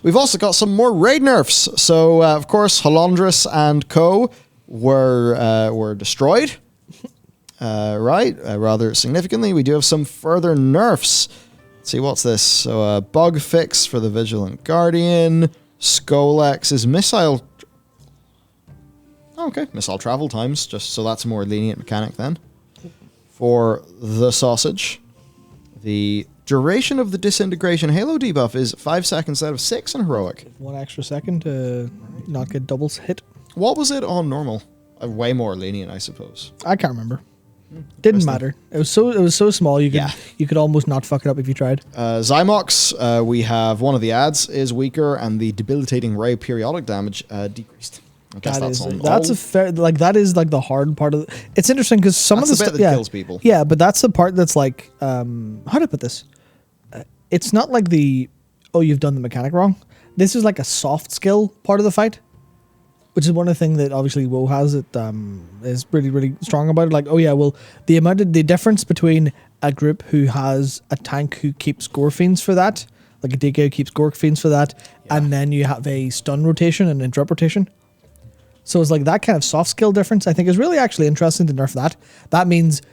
We've also got some more raid nerfs. So, of course, Halondrus and co. were destroyed. Rather significantly. We do have some further nerfs. Let's see, what's this? So, bug fix for the Vigilant Guardian. Skolex's missile... Okay, missile travel times, just so that's a more lenient mechanic then. For the sausage, the duration of the disintegration halo debuff is 5 seconds out of 6 in heroic. 1 extra second to not get doubles hit. What was it on normal? Way more lenient, I suppose. I can't remember. Didn't matter. It was so small you could almost not fuck it up if you tried. Zymox, we have one of the ads is weaker and the debilitating ray periodic damage decreased. I guess that's a fair, like, that is like the hard part of it's interesting because some of the stuff that kills people. Yeah, but that's the part that's like how do I put this? It's not like you've done the mechanic wrong. This is like a soft skill part of the fight, which is one of the things that obviously WoW has it is really, really strong about it. Like, the difference between a group who has a tank who keeps gore fiends for that, like a DK who keeps gore fiends for that, and then you have a stun rotation and interrupt rotation. So it's like that kind of soft skill difference, I think, is really actually interesting to nerf that. That means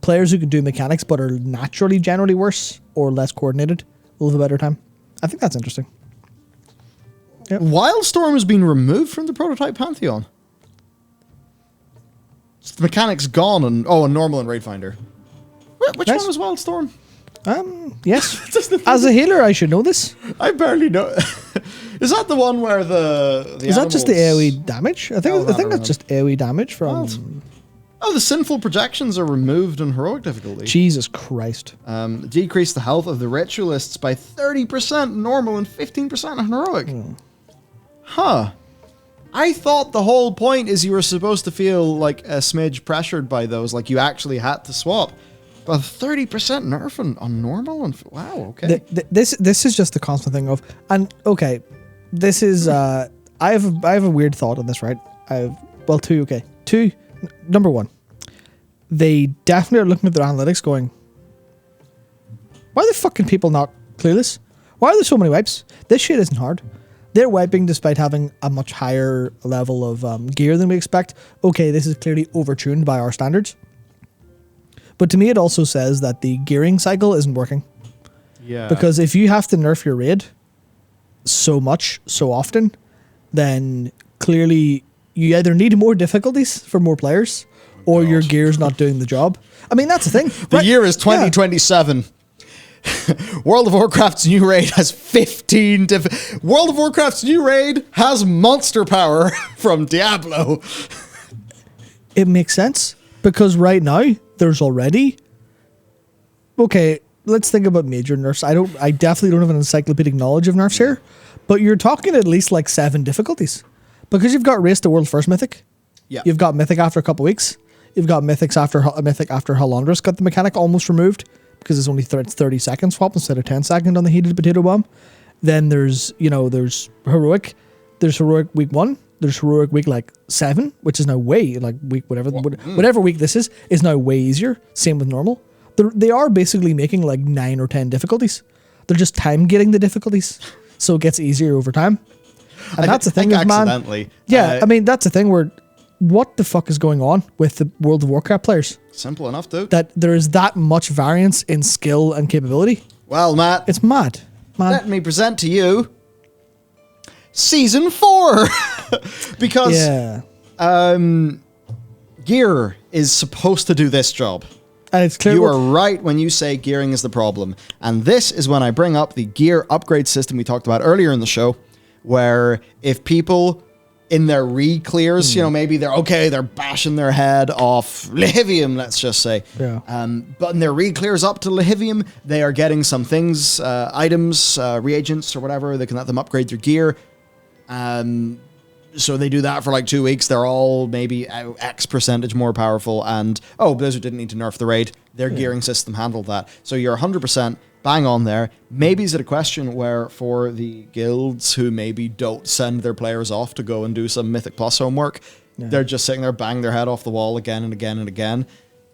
players who can do mechanics but are naturally generally worse or less coordinated will have a better time. I think that's interesting. Yep. Wildstorm has been removed from the prototype Pantheon. The mechanic's gone on normal and Raid Finder. Which one was Wildstorm? Yes. As a healer, I should know this. I barely know. Is that the one where the is that just the AoE damage? I think that's just AoE damage from... Oh, the sinful projections are removed in heroic difficulty. Jesus Christ. Decrease the health of the ritualists by 30% normal and 15% in heroic. Huh. I thought the whole point is you were supposed to feel like a smidge pressured by those, like you actually had to swap. But 30% nerf on normal? And wow, okay. This is just the constant thing of... And, okay, this is... I have a weird thought on this, right? Two, okay. Number one, they definitely are looking at their analytics going, why are the fucking people not clueless? Why are there so many wipes? This shit isn't hard. They're wiping despite having a much higher level of gear than we expect. Okay, this is clearly overtuned by our standards. But to me, it also says that the gearing cycle isn't working. Yeah. Because if you have to nerf your raid so much, so often, then clearly you either need more difficulties for more players, or your gear's not doing the job. I mean, that's the thing. The year is 2027. Yeah. World of Warcraft's new raid has 15 World of Warcraft's new raid has monster power from Diablo. It makes sense, because right now there's already... Okay, let's think about major nerfs. I definitely don't have an encyclopedic knowledge of nerfs here, but you're talking at least like 7 difficulties. Because you've got Race to World First Mythic. Yeah. You've got Mythic after a couple weeks. You've got Mythic after Halondrus got the mechanic almost removed, because it's only 30 seconds swap instead of 10 seconds on the heated potato bomb. Then there's Heroic. There's Heroic week 1. There's Heroic week 7, which is now way week whatever week this is now way easier. Same with normal. They are basically making 9 or 10 difficulties. They're just time gating the difficulties, so it gets easier over time. And that's the thing, accidentally. Yeah, I mean, that's the thing where what the fuck is going on with the World of Warcraft players? Simple enough, dude. That there is that much variance in skill and capability. Well, Matt. It's mad. Let me present to you Season 4. Because gear is supposed to do this job. And it's clear you are right when you say gearing is the problem. And this is when I bring up the gear upgrade system we talked about earlier in the show, where if people in their re-clears, maybe they're bashing their head off Lehivium, let's just say. Yeah. But in their re-clears up to Lehivium, they are getting some things, items, reagents or whatever, that can let them upgrade their gear. So they do that for 2 weeks. They're all maybe X percentage more powerful. And, Blizzard didn't need to nerf the raid. Their gearing system handled that. So you're 100% bang on there. Maybe is it a question where for the guilds who maybe don't send their players off to go and do some Mythic Plus homework, they're just sitting there banging their head off the wall again and again and again.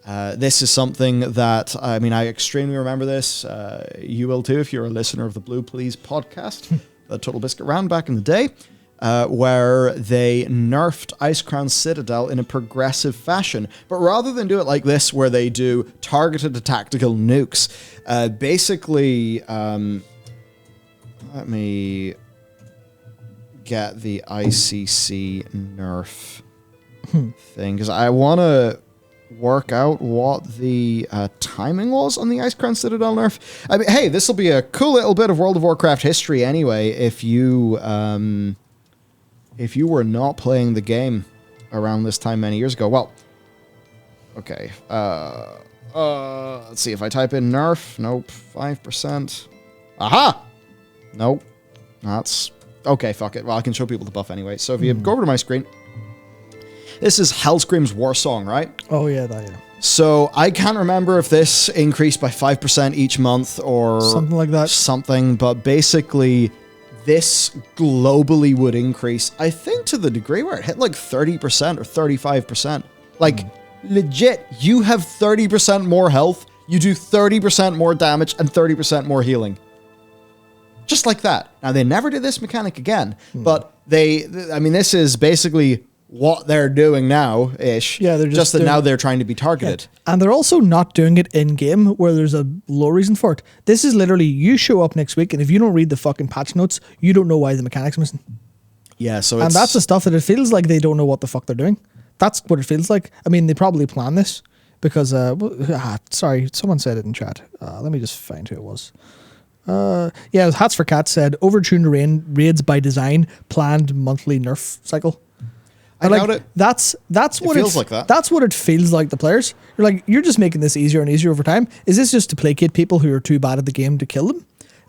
This is something that, I extremely remember this. You will too if you're a listener of the Blue Please podcast. that Total Biscuit ran back in the day, where they nerfed Ice Crown Citadel in a progressive fashion. But rather than do it like this, where they do targeted tactical nukes, basically, let me get the ICC nerf thing, because I want to work out what the timing was on the Ice Crown Citadel nerf. I mean, hey, this will be a cool little bit of World of Warcraft history anyway, if you were not playing the game around this time many years ago. Well, okay. Let's see, if I type in nerf, nope, 5%. Aha! Nope. That's... Okay, fuck it. Well, I can show people the buff anyway. So if you go over to my screen, this is Hellscream's War Song, right? Oh, yeah, that, yeah. So I can't remember if this increased by 5% each month or... Something like that. Something, but basically this globally would increase, I think, to the degree where it hit like 30% or 35%. Like, legit, you have 30% more health, you do 30% more damage, and 30% more healing. Just like that. Now, they never did this mechanic again, but I mean, this is basically what they're doing now-ish. Yeah, they're just that now they're trying to be targeted. Yeah. And they're also not doing it in-game where there's a low reason for it. This is literally, you show up next week, and if you don't read the fucking patch notes, you don't know why the mechanic's missing. Yeah, so And that's the stuff that it feels like they don't know what the fuck they're doing. That's what it feels like. I mean, they probably planned this because, sorry, someone said it in chat. Let me just find who it was. Yeah, it was Hats for Cats said, overtuned raids by design, planned monthly nerf cycle. I doubt it. That's what it feels like that. That's what it feels like. The players, you're just making this easier and easier over time. Is this just to placate people who are too bad at the game to kill them?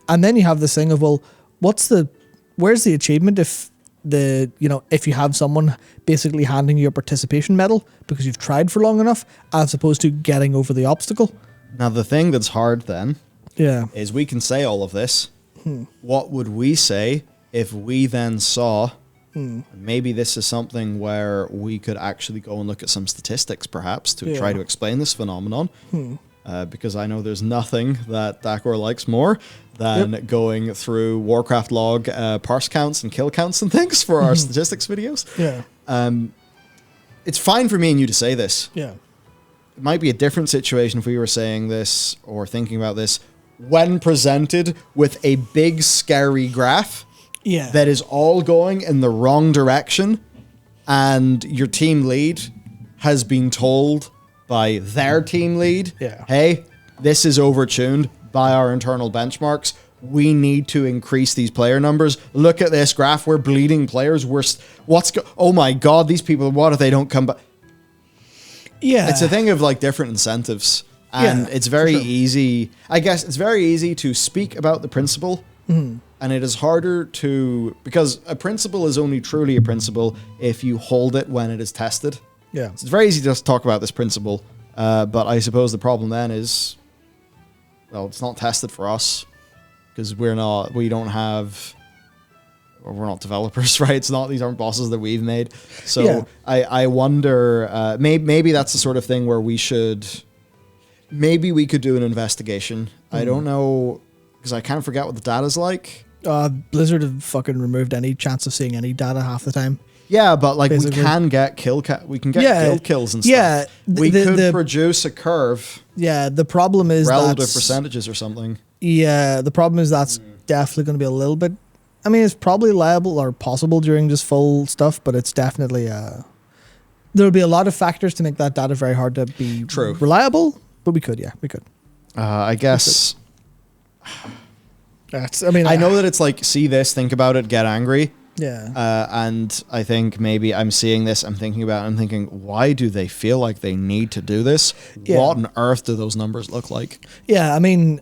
And then you have this thing of, well, where's the achievement if you have someone basically handing you a participation medal because you've tried for long enough, as opposed to getting over the obstacle? Now the thing that's hard then, is we can say all of this. What would we say if we then saw? Maybe this is something where we could actually go and look at some statistics, perhaps, to try to explain this phenomenon. Because I know there's nothing that Dakor likes more than going through Warcraft log parse counts and kill counts and things for our statistics videos. Yeah. It's fine for me and you to say this. Yeah. It might be a different situation if we were saying this or thinking about this when presented with a big, scary graph. Yeah. That is all going in the wrong direction, and your team lead has been told by their team lead, hey, this is overtuned by our internal benchmarks. We need to increase these player numbers. Look at this graph. We're bleeding players. Oh my God, these people, what if they don't come back? Yeah. It's a thing of like different incentives. And it's very easy. I guess it's very easy to speak about the principle. And it is harder because a principle is only truly a principle if you hold it when it is tested. Yeah. So it's very easy to just talk about this principle. But I suppose the problem then is, well, it's not tested for us because we're not developers, right? These aren't bosses that we've made. So I wonder, maybe that's the sort of thing where maybe we could do an investigation. I don't know, because I kind of forget what the data's like. Blizzard have fucking removed any chance of seeing any data half the time. Yeah, but basically, we can get guild kills and stuff. Yeah, we could produce a curve. Yeah, the problem is relative percentages or something. Yeah, the problem is that's definitely going to be a little bit. I mean, it's probably liable or possible during just full stuff, but it's definitely there'll be a lot of factors to make that data very hard to be reliable. But we could. I guess. I know that it's like, see this, think about it, get angry. Yeah. And I think maybe I'm seeing this, I'm thinking about it, I'm thinking, why do they feel like they need to do this? Yeah. What on earth do those numbers look like? Yeah, I mean,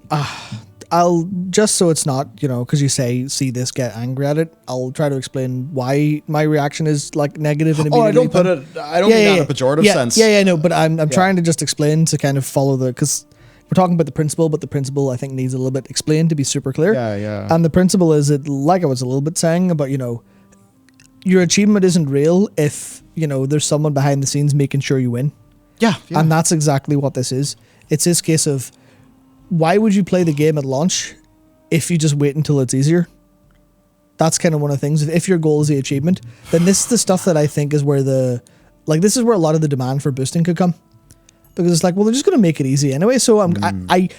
I'll, just so it's not, because you say, see this, get angry at it, I'll try to explain why my reaction is like negative and immediately. I don't mean that in a pejorative sense. No, but I'm trying to just explain to kind of follow because we're talking about the principle, but the principle I think needs a little bit explained to be super clear. Yeah. And the principle is like I was a little bit saying about, your achievement isn't real if, there's someone behind the scenes making sure you win. Yeah. And that's exactly what this is. It's this case of, why would you play the game at launch if you just wait until it's easier? That's kind of one of the things. If your goal is the achievement, then this is the stuff that I think is where this is where a lot of the demand for boosting could come. Because it's like, well, they're just going to make it easy anyway. So I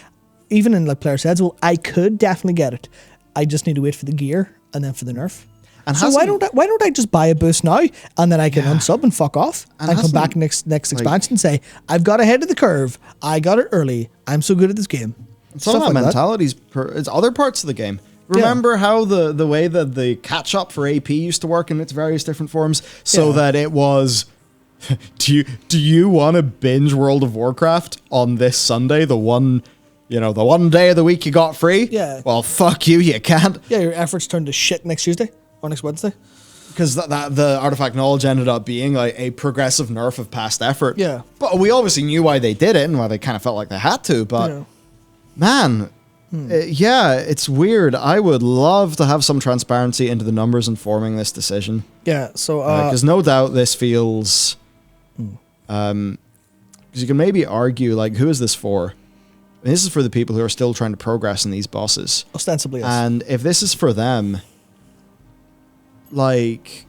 even in like players' heads, well, I could definitely get it. I just need to wait for the gear and then for the nerf. And so why don't I just buy a boost now and then I can unsub and fuck off and come back next expansion and say, I've got ahead of the curve. I got it early. I'm so good at this game. Some of that mentality's it's other parts of the game. Remember how the way that the catch up for AP used to work in its various different forms, so that it was, do you want to binge World of Warcraft on this Sunday, the one day of the week you got free? Yeah. Well, fuck you, you can't. Yeah, your efforts turned to shit next Tuesday or next Wednesday. Because the artifact knowledge ended up being like a progressive nerf of past effort. Yeah. But we obviously knew why they did it and why they kind of felt like they had to. But man, it's weird. I would love to have some transparency into the numbers informing this decision. Yeah. So because no doubt this feels, because you can maybe argue like, who is this for? And this is for the people who are still trying to progress in these bosses. Ostensibly, yes. And if this is for them, like,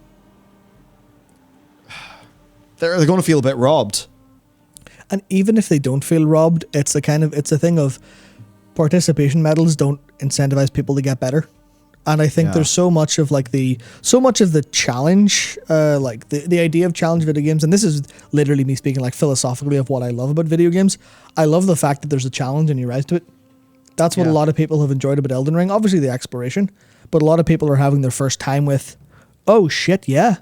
they're going to feel a bit robbed. And even if they don't feel robbed, it's a thing of participation medals don't incentivize people to get better. And I think there's so much of the challenge, like the idea of challenge video games, and this is literally me speaking like philosophically of what I love about video games. I love the fact that there's a challenge and you rise to it. That's what a lot of people have enjoyed about Elden Ring. Obviously the exploration, but a lot of people are having their first time with, oh shit, yeah,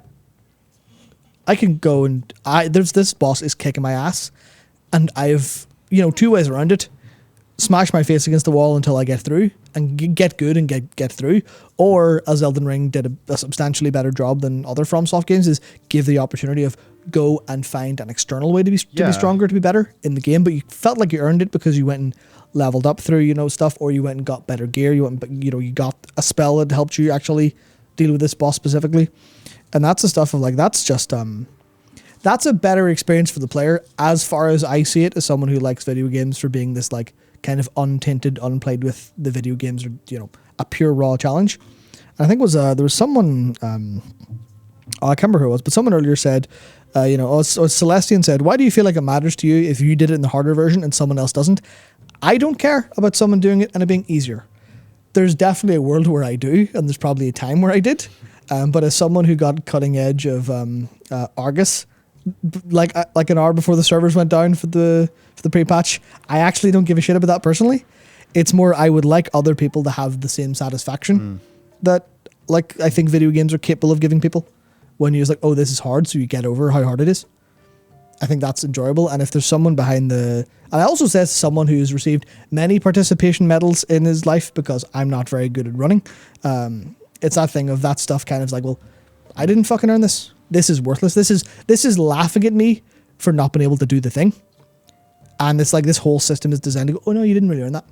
I can go and this boss is kicking my ass, and I've two ways around it: smash my face against the wall until I get through and get good and get through, or as Elden Ring did a substantially better job than other FromSoft games, is give the opportunity of go and find an external way to be stronger, to be better in the game, but you felt like you earned it because you went and leveled up through stuff, or you went and got better gear, you got a spell that helped you actually deal with this boss specifically. And that's the stuff of like, that's just that's a better experience for the player, as far as I see it, as someone who likes video games for being this like kind of untainted, unplayed with the video games, or a pure raw challenge. And I think it was there was someone, I can't remember who it was, but someone earlier said, Celestian said, why do you feel like it matters to you if you did it in the harder version and someone else doesn't? I don't care about someone doing it and it being easier. There's definitely a world where I do, and there's probably a time where I did. But as someone who got cutting edge of Argus, like an hour before the servers went down for the pre-patch, I actually don't give a shit about that personally. It's more, I would like other people to have the same satisfaction that like I think video games are capable of giving people. When you're just like, oh, this is hard, so you get over how hard it is. I think that's enjoyable. And if there's someone behind and I also says someone who's received many participation medals in his life, because I'm not very good at running. It's that thing of that stuff kind of like, well, I didn't fucking earn this. This is worthless. This is laughing at me for not being able to do the thing. And it's like this whole system is designed to go, oh no, you didn't really earn that.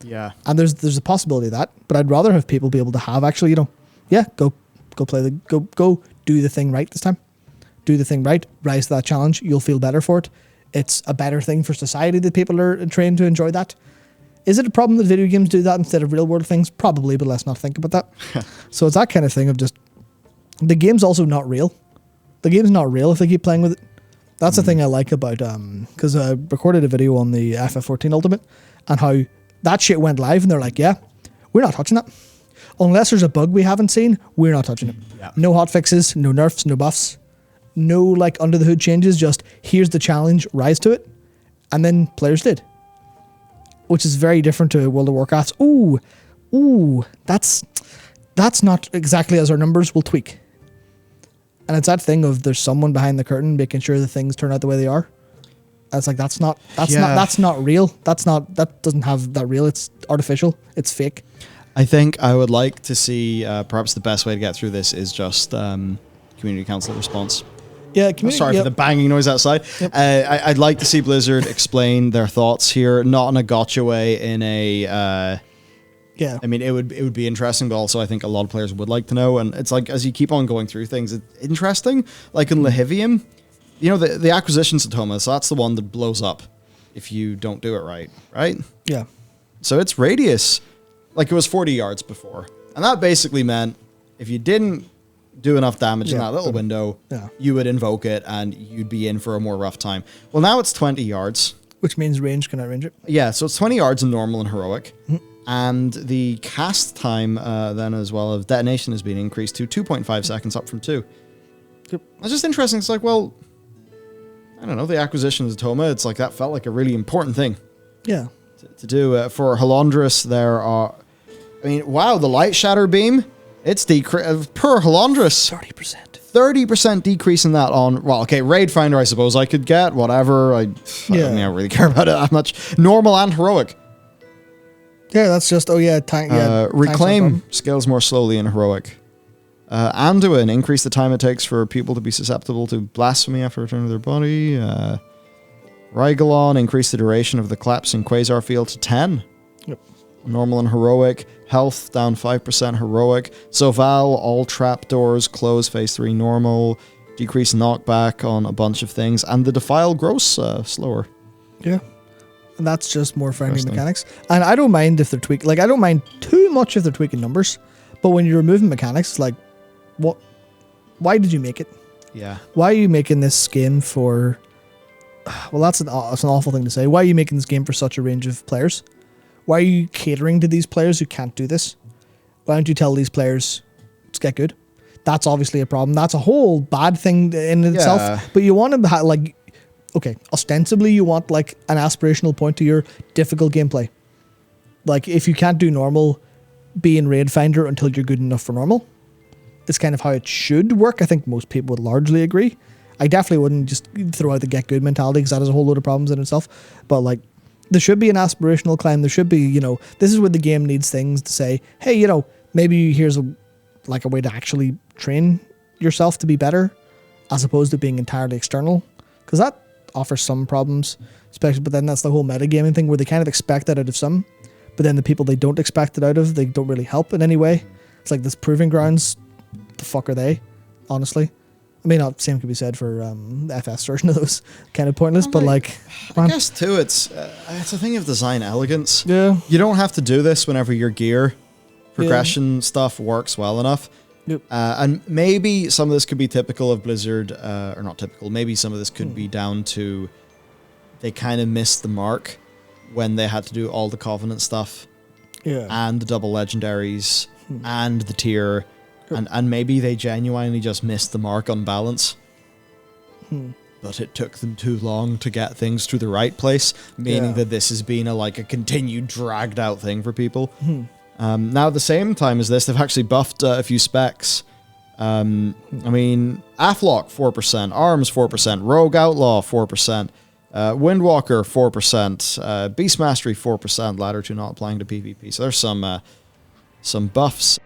Yeah. And there's a possibility of that, but I'd rather have people be able to have actually, go play go do the thing right this time. Do the thing right, rise to that challenge, you'll feel better for it. It's a better thing for society that people are trained to enjoy that. Is it a problem that video games do that instead of real world things? Probably, but let's not think about that. So it's that kind of thing of just, the game's also not real. The game's not real if they keep playing with it. That's the thing I like about, because I recorded a video on the FF14 Ultimate and how that shit went live and they're like, yeah, we're not touching that. Unless there's a bug we haven't seen, we're not touching it. Yeah. No hotfixes, no nerfs, no buffs. No like under the hood changes, just here's the challenge, rise to it. And then players did. Which is very different to World of Warcraft's, that's not exactly as our numbers will tweak. And it's that thing of there's someone behind the curtain making sure the things turn out the way they are. And it's like that's not real. That doesn't have that real. It's artificial. It's fake. I think I would like to see perhaps the best way to get through this is just community council response. Yeah, sorry for the banging noise outside. Yep. I'd like to see Blizzard explain their thoughts here, not in a gotcha way, in a I mean, it would be interesting, but also I think a lot of players would like to know. And it's like, as you keep on going through things, it's interesting. Like in Lahivium, the acquisition Satoma, so that's the one that blows up if you don't do it right? Yeah. So its radius, like it was 40 yards before. And that basically meant if you didn't do enough damage in Yeah, that little then- window, yeah. you would invoke it and you'd be in for a more rough time. Well, now it's 20 yards. Which means range can outrange it. Yeah, so it's 20 yards in normal and heroic. And the cast time then as well of detonation has been increased to 2.5 seconds up from 2. Yep. It's just interesting. It's like, well, I don't know, the acquisition of Toma, it's like that felt like a really important thing Yeah. to do. For Halondrus, there are... I mean, wow, the light shatter beam, it's decreased per Halondrus. 30%. 30% decrease in that on, well, okay, Raid Finder, I suppose I could get, whatever. I don't really care about it that much. Normal and heroic. Yeah, that's just, tank. Yeah, Reclaim scales more slowly in heroic. Anduin, increase the time it takes for people to be susceptible to blasphemy after return to their body. Rygalon, increase the duration of the collapsing Quasar field to 10. Yep. Normal and heroic. Health down 5% heroic. Soval, all trapdoors close phase 3 normal. Decrease knockback on a bunch of things. And the Defile grows slower. Yeah. And that's just more friendly Interesting. mechanics. And I don't mind if they're tweaking. Like, I don't mind too much if they're tweaking numbers. But when you're removing mechanics, like, what? Why did you make it? Yeah. Why are you making this game for... Well, that's an awful thing to say. Why are you making this game for such a range of players? Why are you catering to these players who can't do this? Why don't you tell these players, let's get good? That's obviously a problem. That's a whole bad thing in itself. Yeah. But you want to like, okay, ostensibly you want like an aspirational point to your difficult gameplay. Like if you can't do normal, be in Raid Finder until you're good enough for normal. It's kind of how it should work. I think most people would largely agree. I definitely wouldn't just throw out the get good mentality because that has a whole load of problems in itself. But like, there should be an aspirational climb. There should be, this is where the game needs things to say, hey, maybe here's a way to actually train yourself to be better as opposed to being entirely external. Because that offers some problems, especially, but then that's the whole metagaming thing where they kind of expect that out of some, but then the people they don't expect it out of, they don't really help in any way. It's like this proving grounds, the fuck are they, honestly? I mean, same could be said for the FS version of those, kind of pointless, but like... I guess, too, it's a thing of design elegance. Yeah. You don't have to do this whenever your gear progression stuff works well enough. Yep. And maybe some of this could be typical of Blizzard, or not typical, maybe some of this could be down to they kind of missed the mark when they had to do all the Covenant stuff Yeah. and the double legendaries and the tier. And maybe they genuinely just missed the mark on balance. But it took them too long to get things to the right place, meaning that this has been a continued dragged out thing for people. Now, at the same time as this, they've actually buffed a few specs. I mean, Athlock 4%, Arms 4%, Rogue Outlaw 4%, Windwalker 4%, Beast Mastery 4%, latter two not applying to PvP. So there's some buffs.